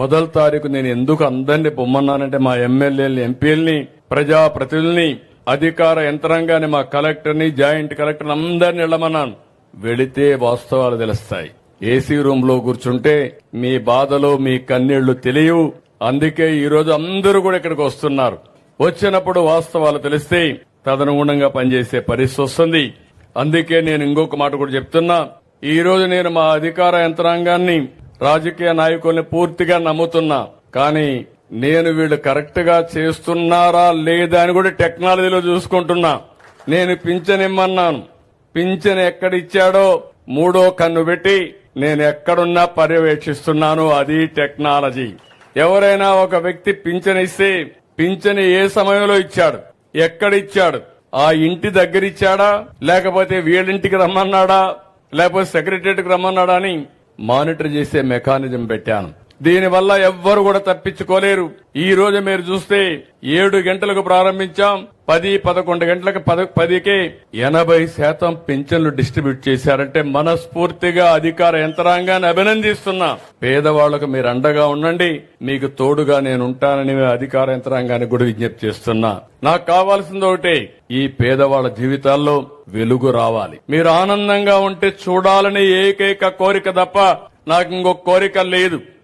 మొదటి తారీఖు నేను ఎందుకు అందరినీ పొమ్మన్నానంటే మా ఎమ్మెల్యేలని, ఎంపీలని, ప్రజాప్రతినిధుల్ని, అధికార యంత్రాంగాన్ని, మా కలెక్టర్ని, జాయింట్ కలెక్టర్ని అందరిని వెళ్ళమన్నాను. వెళితే వాస్తవాలు తెలుస్తాయి. ఏసీ రూమ్ లో కూర్చుంటే మీ బాధలు, మీ కన్నీళ్లు తెలియవు. అందుకే ఈ రోజు అందరూ కూడా ఇక్కడికి వస్తున్నారు. వచ్చినప్పుడు వాస్తవాలు తెలిస్తే తదనుగుణంగా పనిచేసే పరిస్థితి వస్తుంది. అందుకే నేను ఇంకొక మాట కూడా చెప్తున్నా. ఈ రోజు నేను మా అధికార యంత్రాంగాన్ని, రాజకీయ నాయకుల్ని పూర్తిగా నమ్ముతున్నా. కానీ నేను వీళ్ళు కరెక్ట్ గా చేస్తున్నారా లేదా అని కూడా టెక్నాలజీలో చూసుకుంటున్నా. నేను పింఛన్ ఇమ్మన్నాను. పింఛన్ ఎక్కడిచ్చాడో మూడో కన్ను పెట్టి నేను ఎక్కడున్నా పర్యవేక్షిస్తున్నాను. అది టెక్నాలజీ. ఎవరైనా ఒక వ్యక్తి పింఛన్ ఇస్తే పింఛన్ ఏ సమయంలో ఇచ్చాడు, ఎక్కడిచ్చాడు, ఆ ఇంటి దగ్గర ఇచ్చాడా, లేకపోతే వీళ్ళింటికి రమ్మన్నాడా, లేకపోతే సెక్రటరియట్కి రమ్మన్నాడా అని మానిటర్ చేసే మెకానిజం పెట్టాను. దీనివల్ల ఎవ్వరు కూడా తప్పించుకోలేరు. ఈ రోజు మీరు చూస్తే 7 గంటలకు ప్రారంభించాం. 10-11 గంటలకు 10కే 80% పింఛన్లు డిస్ట్రిబ్యూట్ చేశారంటే మనస్ఫూర్తిగా అధికార యంత్రాంగాన్ని అభినందిస్తున్నా. పేదవాళ్లకు మీరు అండగా ఉండండి, మీకు తోడుగా నేను ఉంటానని అధికార యంత్రాంగాన్ని కూడా విజ్ఞప్తి చేస్తున్నా. నాకు కావాల్సింది ఒకటే, ఈ పేదవాళ్ల జీవితాల్లో వెలుగు రావాలి. మీరు ఆనందంగా ఉంటే చూడాలని ఏకైక కోరిక తప్ప నాకు ఇంకొక కోరిక లేదు.